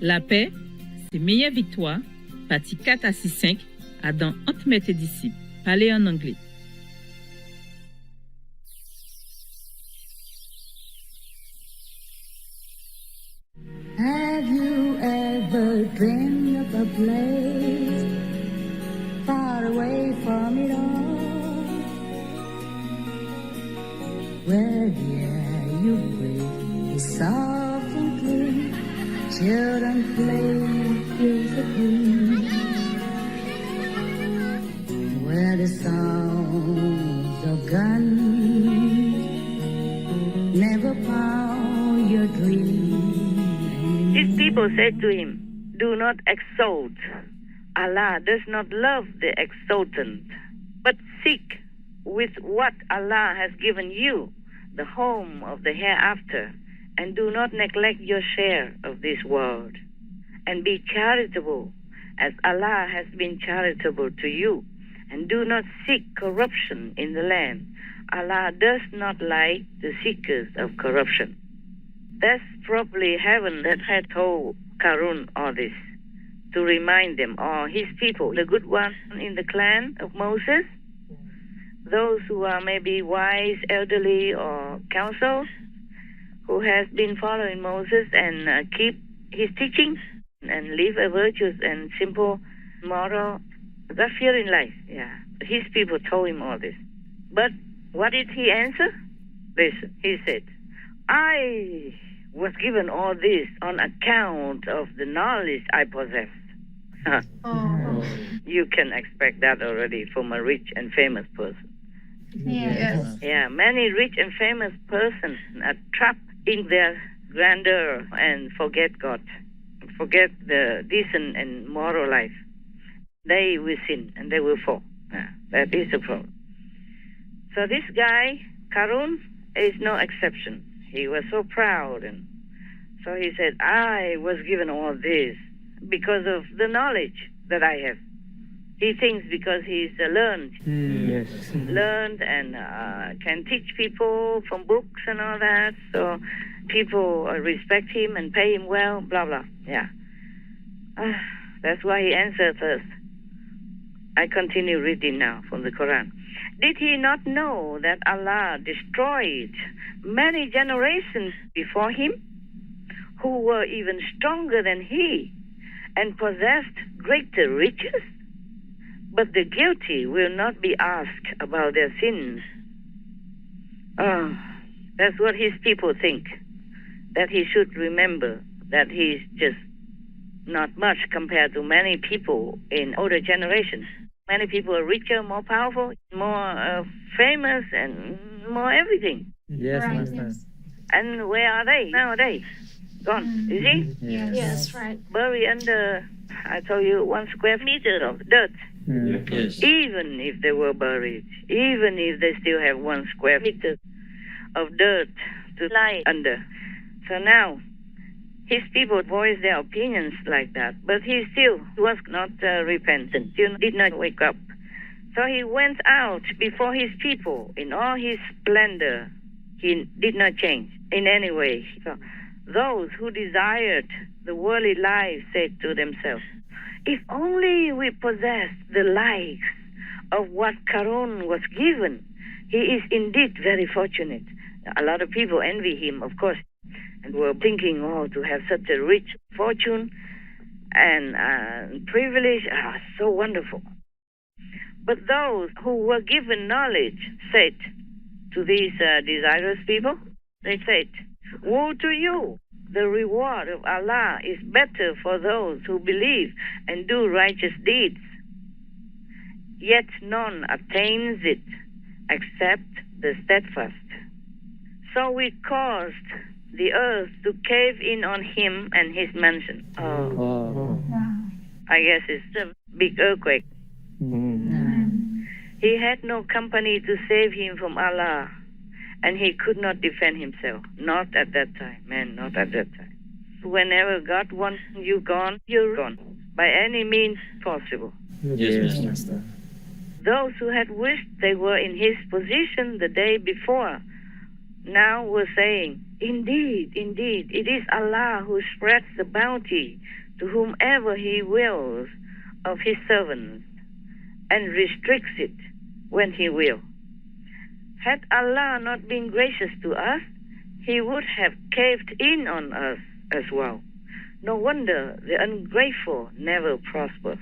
La paix, c'est meilleure victoire, partie 4 à 6-5, Adam entre mes tes disciples. Parlez en anglais. Have you ever dreamed of a place far away from it all, where the air you breathe is soft and clean, children play feels the green, where the sounds of guns never pound your dreams? His people said to him, "Do not exalt. Allah does not love the exultant, but seek with what Allah has given you the home of the hereafter, and do not neglect your share of this world, and be charitable as Allah has been charitable to you, and do not seek corruption in the land. Allah does not like the seekers of corruption." That's probably heaven that had told Karun all this, to remind them, or his people, the good ones in the clan of Moses, those who are maybe wise, elderly, or counsel, who has been following Moses and keep his teachings and live a virtuous and simple moral, God-fearing life. Yeah, his people told him all this. But what did he answer? This, he said, "I was given all this on account of the knowledge I possess." You can expect that already from a rich and famous person. Yes. Yeah, many rich and famous persons are trapped in their grandeur and forget God, forget the decent and moral life. They will sin and they will fall. Yeah, that is the problem. So this guy, Karun, is no exception. He was so proud, and so he said, "I was given all this because of the knowledge that I have." He thinks because he's learned and can teach people from books and all that, so people respect him and pay him well, blah, blah. Yeah. That's why he answered first. I continue reading now from the Quran. Did he not know that Allah destroyed many generations before him who were even stronger than he and possessed greater riches? But the guilty will not be asked about their sins. Oh, that's what his people think, that he should remember that he's just not much compared to many people in older generations. Many people are richer, more powerful, more famous, and more everything. Yes, Right. Master. Yes. And where are they nowadays? Gone, you see? Yes, right. Buried under, I told you, 1 square meter of dirt. Yes. Even if they were buried, even if they still have 1 square meter of dirt to lie under. So now, his people voiced their opinions like that, but he still was not repentant, still did not wake up. So he went out before his people in all his splendor. He did not change in any way. So those who desired the worldly life said to themselves, "If only we possessed the likes of what Karun was given. He is indeed very fortunate." A lot of people envy him, of course, and were thinking, to have such a rich fortune and privilege, so wonderful. But those who were given knowledge said to these desirous people, they said, "Woe to you! The reward of Allah is better for those who believe and do righteous deeds. Yet none attains it except the steadfast. So we caused the earth to cave in on him and his mansion." I guess it's a big earthquake. He had no company to save him from Allah, and he could not defend himself. Not at that time, man, not at that time. Whenever God wants you gone, you're gone, by any means possible. Yes, Master. Those who had wished they were in his position the day before now were saying, Indeed, indeed, it is Allah who spreads the bounty to whomever He wills of His servants and restricts it when He will. Had Allah not been gracious to us, He would have caved in on us as well. No wonder the ungrateful never prosper.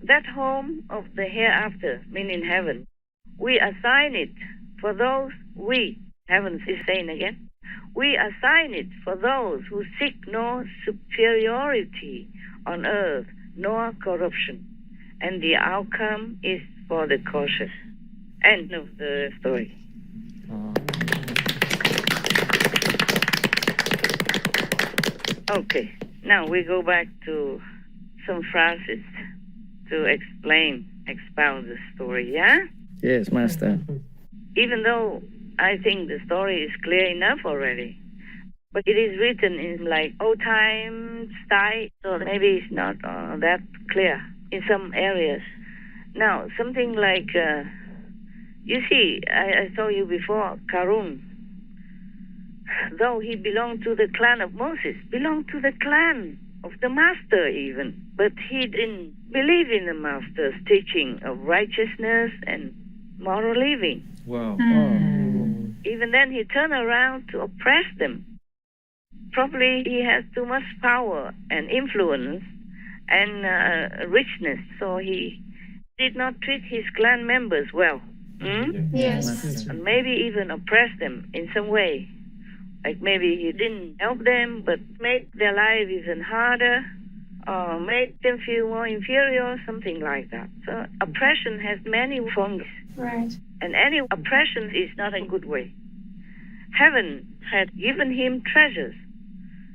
That home of the hereafter, meaning heaven, we assign it for those heaven is saying again, we assign it for those who seek no superiority on earth nor corruption, and the outcome is for the cautious. End of the story. Okay, now we go back to some phrases to expound the story, yeah? Yes, Master. Even though I think the story is clear enough already, but it is written in like old time style, so maybe it's not that clear in some areas. Now, something like, you see, I told you before, Karun, though he belonged to the clan of Moses, belonged to the clan of the master even, but he didn't believe in the master's teaching of righteousness and moral living. Wow. Even then, he turned around to oppress them. Probably he has too much power and influence and richness, so he did not treat his clan members well. Yes. And maybe even oppress them in some way. Like maybe he didn't help them, but made their life even harder, or made them feel more inferior, something like that. So oppression has many forms. Right. And any oppression is not a good way. Heaven had given him treasures.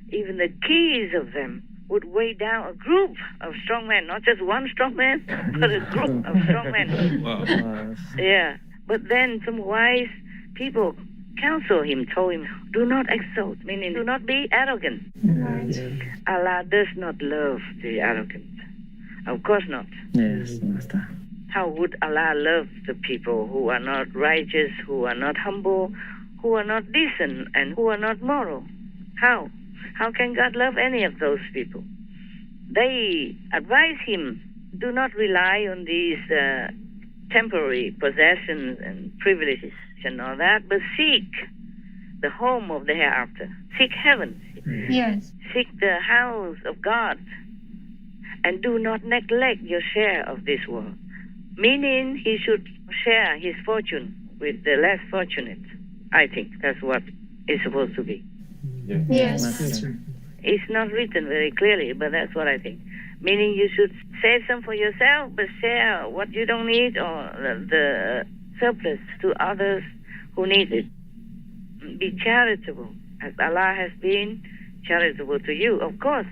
Even the keys of them would weigh down a group of strong men, not just one strong man, but a group of strong men. Wow. Yeah. But then some wise people counseled him, told him, do not exalt, meaning do not be arrogant. Right. Allah does not love the arrogant. Of course not. Yes, Master. How would Allah love the people who are not righteous, who are not humble, who are not decent, and who are not moral? How? How can God love any of those people? They advise him, do not rely on these temporary possessions and privileges and all that, but seek the home of the hereafter. Seek heaven. Yes. Seek the house of God. And do not neglect your share of this world. Meaning he should share his fortune with the less fortunate. I think that's what it's supposed to be. Yes. It's not written very clearly, but that's what I think. Meaning you should save some for yourself, but share what you don't need or the surplus to others who need it. Be charitable, as Allah has been charitable to you, of course.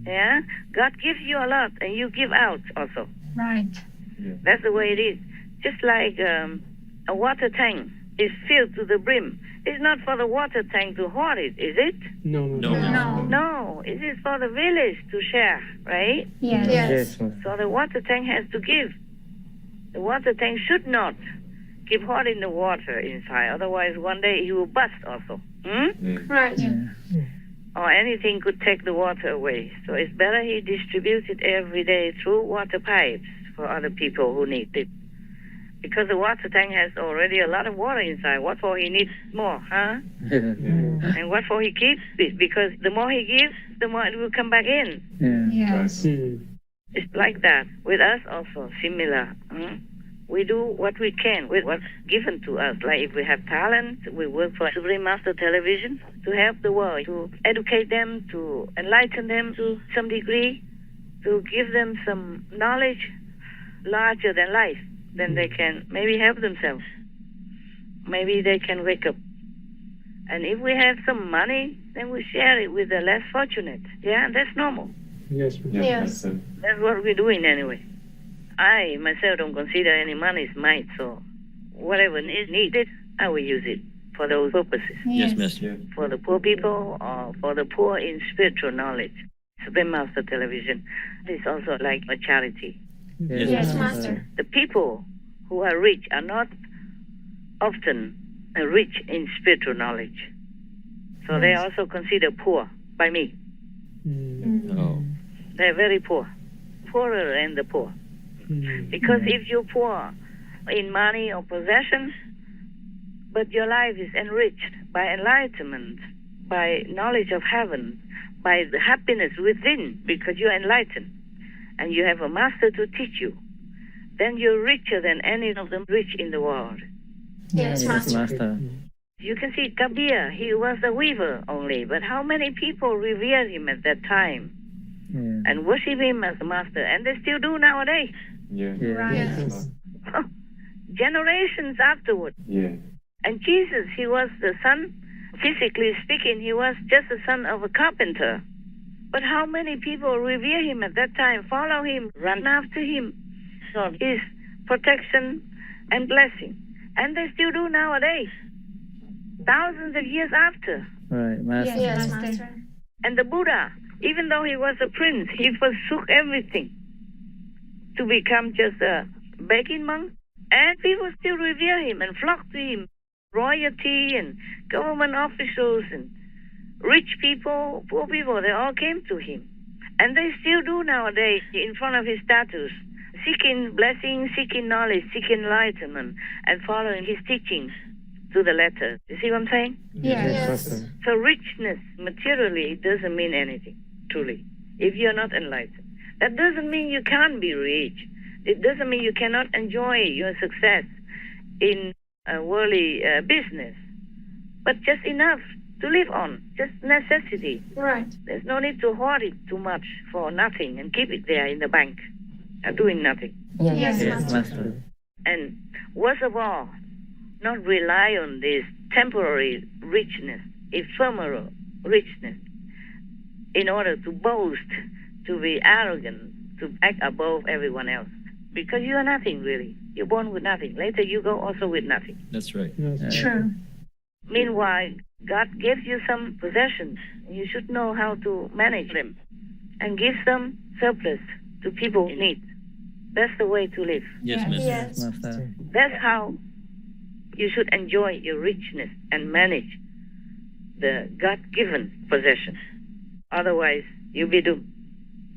Yeah? God gives you a lot, and you give out also. Right. That's the way it is. Just like a water tank is filled to the brim. It's not for the water tank to hoard it, is it? No. No, it is for the village to share, right? Yes. Yes. So the water tank has to give. The water tank should not keep hoarding the water inside, otherwise one day he will bust also. Right. Or anything could take the water away. So it's better he distributes it every day through water pipes for other people who need it. Because the water tank has already a lot of water inside. What for he needs more, huh? And what for he keeps it? Because the more he gives, the more it will come back in. Yes. It's like that. With us also, similar. We do what we can with what's given to us. Like if we have talent, we work for Supreme Master Television to help the world, to educate them, to enlighten them to some degree, to give them some knowledge larger than life. Then they can maybe help themselves. Maybe they can wake up. And if we have some money, then we share it with the less fortunate. Yeah, that's normal. Yes. That's what we're doing anyway. I myself don't consider any money is mine, so whatever is needed, I will use it for those purposes. Yes, Master. For the poor people or for the poor in spiritual knowledge. Supreme Master Television is also like a charity. Yes, Master. The people who are rich are not often rich in spiritual knowledge. So they are also considered poor by me. Oh. They're very poor, poorer than the poor. Because if you're poor in money or possessions, but your life is enriched by enlightenment, by knowledge of heaven, by the happiness within, because you're enlightened, and you have a master to teach you, then you're richer than any of the rich in the world. Yes, Master. Master. You can see Kabir, he was a weaver only, but how many people revered him at that time Yeah. and worship him as a master, and they still do nowadays. Yeah. Yes. Generations afterward. Yeah. And Jesus, he was the son, physically speaking, he was just the son of a carpenter. But how many people revere him at that time, follow him, run after him, so his protection and blessing. And they still do nowadays, thousands of years after. Right, Master. Yes, Master. And the Buddha, even though he was a prince, he forsook everything to become just a begging monk. And people still revere him and flock to him. Royalty and government officials and rich people, poor people, they all came to him. And they still do nowadays in front of his statues, seeking blessing, seeking knowledge, seeking enlightenment, and following his teachings to the letter. You see what I'm saying? Yes. Master. So richness, materially, it doesn't mean anything, truly, if you're not enlightened. That doesn't mean you can't be rich. It doesn't mean you cannot enjoy your success in worldly business, but just enough to live on, just necessity. Right. There's no need to hoard it too much for nothing and keep it there in the bank, doing nothing. Yes, Yes, Master. Master. And worst of all, not rely on this temporary richness, ephemeral richness, in order to boast, to be arrogant, to act above everyone else. Because you are nothing, really. You're born with nothing. Later you go also with nothing. That's right. True. Meanwhile, God gives you some possessions. You should know how to manage them and give some surplus to people in need. That's the way to live. Yes, Master. Yes. Master. That's how you should enjoy your richness and manage the God-given possessions. Otherwise, you'll be doomed.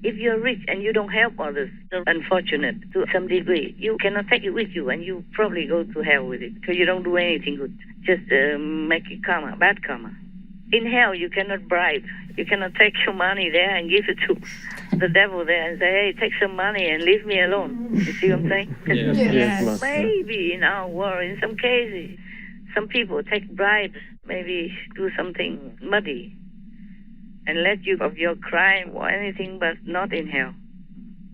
If you're rich and you don't help others, so unfortunate to some degree, you cannot take it with you, and you probably go to hell with it because you don't do anything good. Just make it karma, bad karma. In hell, you cannot bribe. You cannot take your money there and give it to the devil there and say, hey, take some money and leave me alone. You see what I'm saying? Yes. Yes. Master. Maybe in our world, in some cases, some people take bribes, maybe do something muddy and let you of your crime or anything, but not in hell.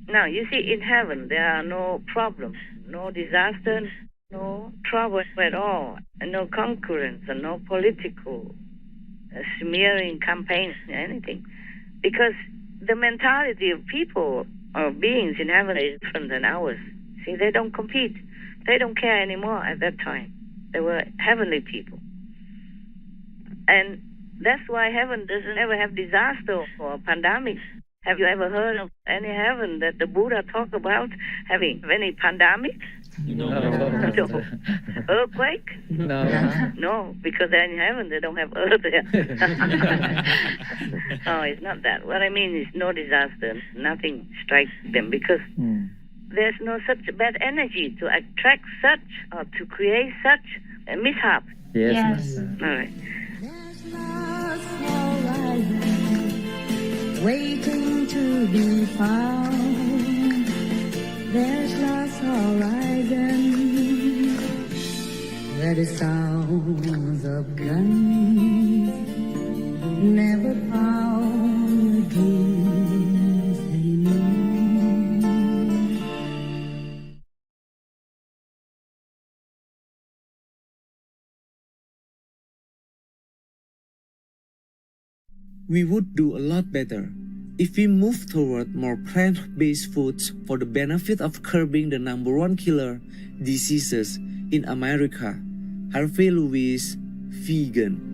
Now, you see, in heaven, there are no problems, no disaster, no trouble at all, and no concurrence, and no political smearing campaigns, anything. Because the mentality of people or beings in heaven is different than ours. See, they don't compete. They don't care anymore at that time. They were heavenly people. And that's why heaven doesn't ever have disaster or pandemic. Have you ever heard of any heaven that the Buddha talked about having any pandemic? No. No. Earthquake? No. No, because they're in heaven, they don't have earth there. No, it's not that. What I mean is no disaster, nothing strikes them, because there's no such bad energy to attract such or to create such a mishap. Yes, Yes. Master. All right. There's lost horizon waiting to be found. There's lost horizon where the sounds of guns never found dreams anymore. We would do a lot better if we move toward more plant-based foods for the benefit of curbing the number one killer diseases in America. Harvey Lewis, vegan.